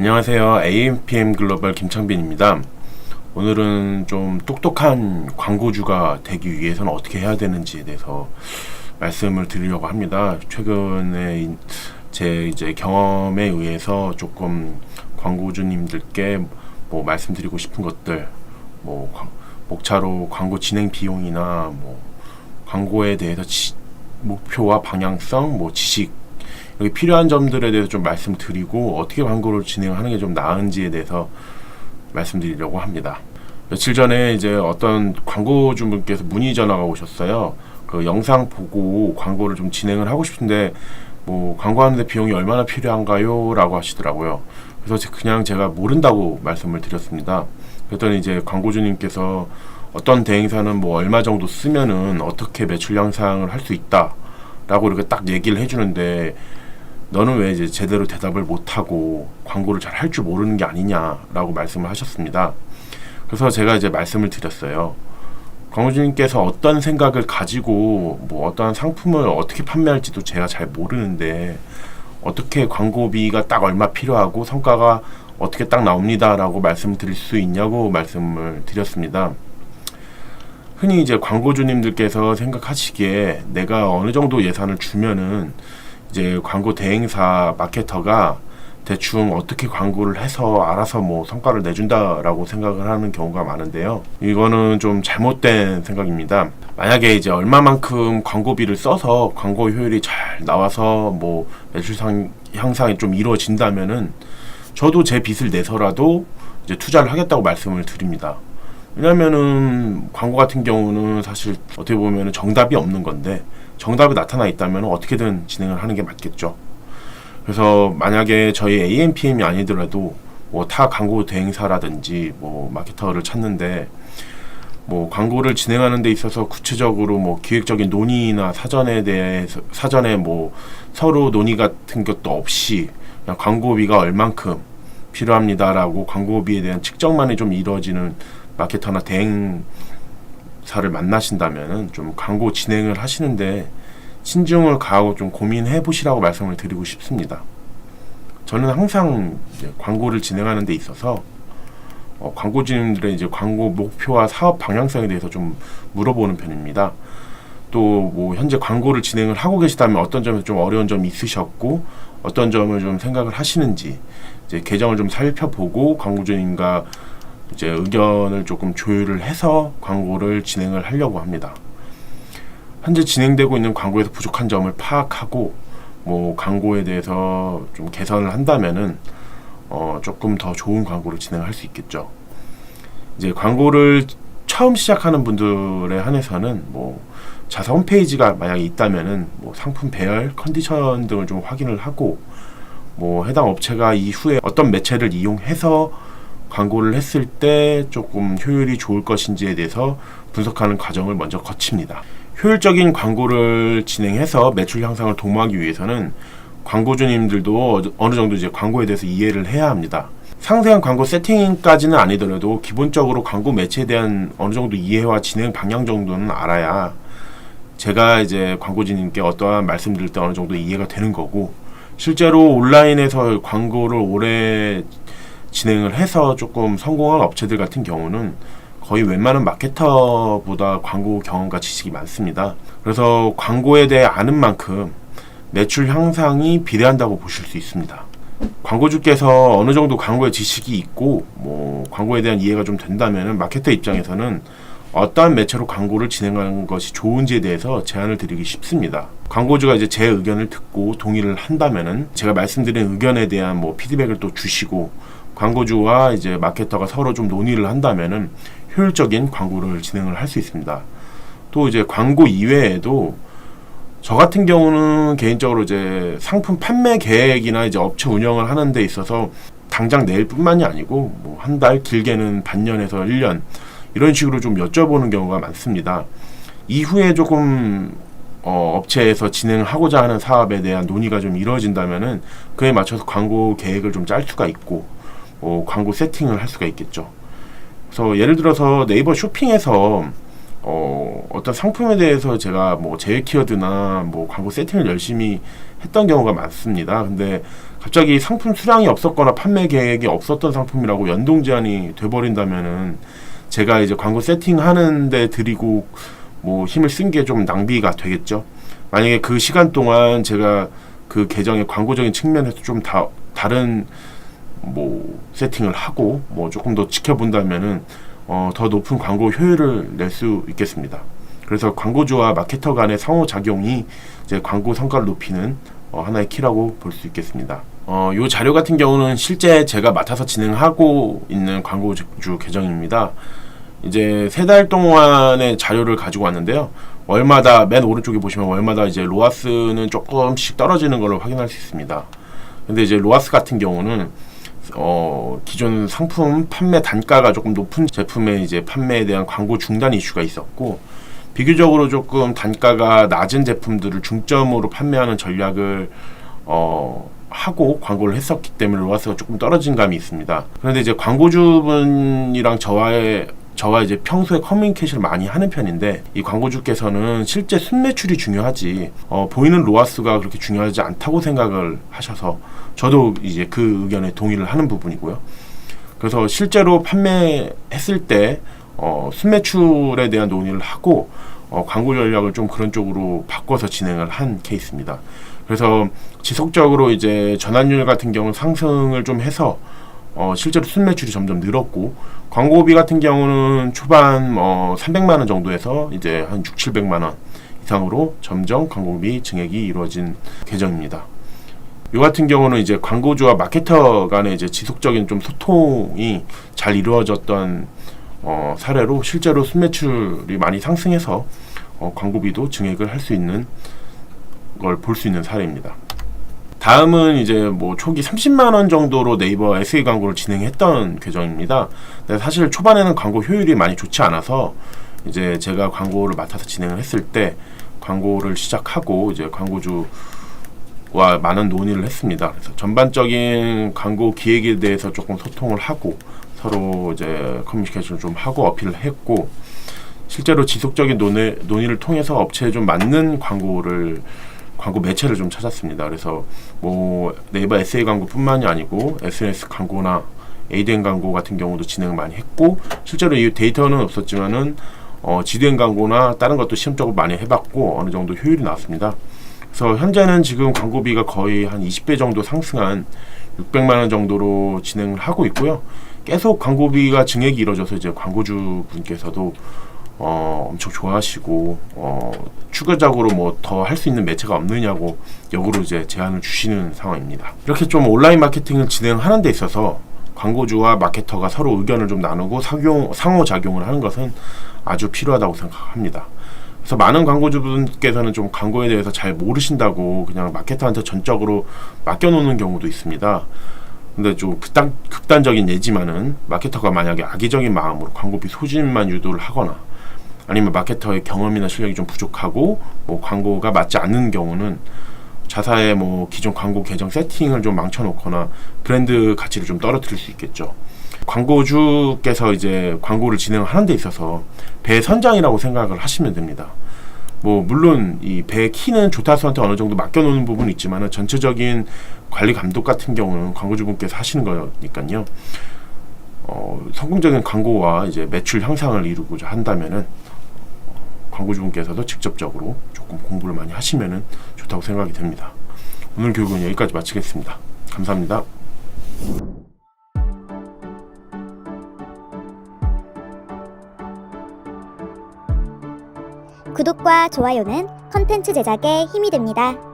안녕하세요. AMPM 글로벌 김창빈입니다. 오늘은 좀 똑똑한 광고주가 되기 위해서는 어떻게 해야 되는지에 대해서 말씀을 드리려고 합니다. 최근에 제 이제 경험에 의해서 조금 광고주님들께 말씀드리고 싶은 것들, 목차로 광고 진행 비용이나 광고에 대해서 목표와 방향성, 지식, 여기 필요한 점들에 대해서 좀 말씀드리고 어떻게 광고를 진행하는 게 좀 나은지에 대해서 말씀드리려고 합니다. 며칠 전에 이제 어떤 광고주분께서 문의 전화가 오셨어요. 그 영상 보고 광고를 좀 진행을 하고 싶은데 광고하는데 비용이 얼마나 필요한가요? 라고 하시더라고요. 그래서 그냥 제가 모른다고 말씀을 드렸습니다. 그랬더니 이제 광고주님께서 어떤 대행사는 얼마 정도 쓰면은 어떻게 매출 향상을 할 수 있다 라고 이렇게 딱 얘기를 해주는데, 너는 왜 이제 제대로 대답을 못하고 광고를 잘 할 줄 모르는 게 아니냐라고 말씀을 하셨습니다. 그래서 제가 이제 말씀을 드렸어요. 광고주님께서 어떤 생각을 가지고 어떠한 상품을 어떻게 판매할지도 제가 잘 모르는데 어떻게 광고비가 딱 얼마 필요하고 성과가 어떻게 딱 나옵니다 라고 말씀드릴 수 있냐고 말씀을 드렸습니다. 흔히 이제 광고주님들께서 생각하시기에 내가 어느 정도 예산을 주면은 이제 광고 대행사 마케터가 대충 어떻게 광고를 해서 알아서 성과를 내준다라고 생각을 하는 경우가 많은데요. 이거는 좀 잘못된 생각입니다. 만약에 이제 얼마만큼 광고비를 써서 광고 효율이 잘 나와서 매출 향상이 좀 이루어진다면은 저도 제 빚을 내서라도 이제 투자를 하겠다고 말씀을 드립니다. 왜냐면은 광고 같은 경우는 사실 어떻게 보면 정답이 없는 건데, 정답이 나타나 있다면 어떻게든 진행을 하는 게 맞겠죠. 그래서 만약에 저희 AMPM이 아니더라도 타 광고 대행사라든지 마케터를 찾는데 광고를 진행하는 데 있어서 구체적으로 기획적인 논의나 사전에 서로 논의 같은 것도 없이 그냥 광고비가 얼만큼 필요합니다라고 광고비에 대한 측정만이 좀 이루어지는 마케터나 대행사를 만나신다면은 좀 광고 진행을 하시는데 신중을 가하고 좀 고민해 보시라고 말씀을 드리고 싶습니다. 저는 항상 이제 광고를 진행하는 데 있어서 광고주님들의 이제 광고 목표와 사업 방향성에 대해서 좀 물어보는 편입니다. 또 현재 광고를 진행을 하고 계시다면 어떤 점에서 좀 어려운 점이 있으셨고 어떤 점을 좀 생각을 하시는지 이제 계정을 좀 살펴보고 광고주님과 이제 의견을 조금 조율을 해서 광고를 진행을 하려고 합니다. 현재 진행되고 있는 광고에서 부족한 점을 파악하고 광고에 대해서 좀 개선을 한다면은 조금 더 좋은 광고를 진행할 수 있겠죠. 이제 광고를 처음 시작하는 분들에 한해서는 자사 홈페이지가 만약에 있다면은 상품 배열, 컨디션 등을 좀 확인을 하고 해당 업체가 이후에 어떤 매체를 이용해서 광고를 했을 때 조금 효율이 좋을 것인지에 대해서 분석하는 과정을 먼저 거칩니다. 효율적인 광고를 진행해서 매출 향상을 도모하기 위해서는 광고주님들도 어느 정도 이제 광고에 대해서 이해를 해야 합니다. 상세한 광고 세팅까지는 아니더라도 기본적으로 광고 매체에 대한 어느 정도 이해와 진행 방향 정도는 알아야 제가 이제 광고주님께 어떠한 말씀드릴 때 어느 정도 이해가 되는 거고, 실제로 온라인에서 광고를 오래 진행을 해서 조금 성공한 업체들 같은 경우는 거의 웬만한 마케터보다 광고 경험과 지식이 많습니다. 그래서 광고에 대해 아는 만큼 매출 향상이 비례한다고 보실 수 있습니다. 광고주께서 어느 정도 광고의 지식이 있고 광고에 대한 이해가 좀 된다면 마케터 입장에서는 어떠한 매체로 광고를 진행하는 것이 좋은지에 대해서 제안을 드리기 쉽습니다. 광고주가 이제 제 의견을 듣고 동의를 한다면은 제가 말씀드린 의견에 대한 피드백을 또 주시고, 광고주와 이제 마케터가 서로 좀 논의를 한다면은 효율적인 광고를 진행을 할 수 있습니다. 또 이제 광고 이외에도 저 같은 경우는 개인적으로 이제 상품 판매 계획이나 이제 업체 운영을 하는 데 있어서 당장 내일뿐만이 아니고 한 달, 길게는 반년에서 1년 이런 식으로 좀 여쭤보는 경우가 많습니다. 이후에 조금 업체에서 진행하고자 하는 사업에 대한 논의가 좀 이루어진다면은 그에 맞춰서 광고 계획을 좀 짤 수가 있고 광고 세팅을 할 수가 있겠죠. 그래서 예를 들어서 네이버 쇼핑에서 어떤 상품에 대해서 제가 뭐 제휴 키워드나 뭐 광고 세팅을 열심히 했던 경우가 많습니다. 근데 갑자기 상품 수량이 없었거나 판매 계획이 없었던 상품이라고 연동 제한이 돼버린다면은 제가 이제 광고 세팅하는데 드리고 뭐 힘을 쓴 게 좀 낭비가 되겠죠. 만약에 그 시간 동안 제가 그 계정의 광고적인 측면에서 좀 다른 뭐 세팅을 하고 뭐 조금 더 지켜본다면은 더 높은 광고 효율을 낼 수 있겠습니다. 그래서 광고주와 마케터 간의 상호작용이 이제 광고 성과를 높이는 하나의 키라고 볼 수 있겠습니다. 이 자료 같은 경우는 실제 제가 맡아서 진행하고 있는 광고주 계정입니다. 이제 3달 동안의 자료를 가지고 왔는데요. 월마다 맨 오른쪽에 보시면 월마다 이제 로아스는 조금씩 떨어지는 걸 확인할 수 있습니다. 근데 이제 로아스 같은 경우는 기존 상품 판매 단가가 조금 높은 제품의 이제 판매에 대한 광고 중단 이슈가 있었고, 비교적으로 조금 단가가 낮은 제품들을 중점으로 판매하는 전략을 하고 광고를 했었기 때문에 로아스가 조금 떨어진 감이 있습니다. 그런데 이제 광고주분이랑 저와 이제 평소에 커뮤니케이션을 많이 하는 편인데, 이 광고주께서는 실제 순매출이 중요하지 보이는 로아스가 그렇게 중요하지 않다고 생각을 하셔서 저도 이제 그 의견에 동의를 하는 부분이고요. 그래서 실제로 판매했을 때 순매출에 대한 논의를 하고 광고 전략을 좀 그런 쪽으로 바꿔서 진행을 한 케이스입니다. 그래서 지속적으로 이제 전환율 같은 경우 상승을 좀 해서 실제로 순매출이 점점 늘었고, 광고비 같은 경우는 초반 300만 원 정도에서 이제 한 600~700만 원 이상으로 점점 광고비 증액이 이루어진 계정입니다. 이 같은 경우는 이제 광고주와 마케터 간의 이제 지속적인 좀 소통이 잘 이루어졌던 사례로 실제로 순매출이 많이 상승해서 광고비도 증액을 할 수 있는 걸 볼 수 있는 사례입니다. 다음은 이제 뭐 초기 30만 원 정도로 네이버 SE 광고를 진행했던 계정입니다. 근데 사실 초반에는 광고 효율이 많이 좋지 않아서 이제 제가 광고를 맡아서 진행을 했을 때 광고를 시작하고 이제 광고주와 많은 논의를 했습니다. 그래서 전반적인 광고 기획에 대해서 조금 소통을 하고 서로 이제 커뮤니케이션을 좀 하고 어필을 했고, 실제로 지속적인 논의를 통해서 업체에 좀 맞는 광고 매체를 좀 찾았습니다. 그래서 뭐 네이버 SA 광고뿐만이 아니고 SNS 광고나 ADN 광고 같은 경우도 진행을 많이 했고, 실제로 이 데이터는 없었지만은 GDN 광고나 다른 것도 시험적으로 많이 해봤고 어느 정도 효율이 나왔습니다. 그래서 현재는 지금 광고비가 거의 한 20배 정도 상승한 600만 원 정도로 진행을 하고 있고요. 계속 광고비가 증액이 이루어져서 이제 광고주 분께서도 엄청 좋아하시고 추가적으로 뭐 더 할 수 있는 매체가 없느냐고 역으로 이제 제안을 주시는 상황입니다. 이렇게 좀 온라인 마케팅을 진행하는 데 있어서 광고주와 마케터가 서로 의견을 좀 나누고 상호작용을 하는 것은 아주 필요하다고 생각합니다. 그래서 많은 광고주분께서는 좀 광고에 대해서 잘 모르신다고 그냥 마케터한테 전적으로 맡겨놓는 경우도 있습니다. 근데 좀 극단적인 예지만은 마케터가 만약에 악의적인 마음으로 광고비 소진만 유도를 하거나 아니면 마케터의 경험이나 실력이 좀 부족하고 뭐 광고가 맞지 않는 경우는 자사의 뭐 기존 광고 계정 세팅을 좀 망쳐놓거나 브랜드 가치를 좀 떨어뜨릴 수 있겠죠. 광고주께서 이제 광고를 진행하는 데 있어서 배 선장이라고 생각을 하시면 됩니다. 뭐 물론 이 배 키는 조타수한테 어느 정도 맡겨놓는 부분이 있지만 전체적인 관리 감독 같은 경우는 광고주분께서 하시는 거니까요. 성공적인 광고와 이제 매출 향상을 이루고자 한다면은 광고주분께서도 직접적으로 조금 공부를 많이 하시면은 좋다고 생각이 됩니다. 오늘 교육은 여기까지 마치겠습니다. 감사합니다. 구독과 좋아요는 콘텐츠 제작에 힘이 됩니다.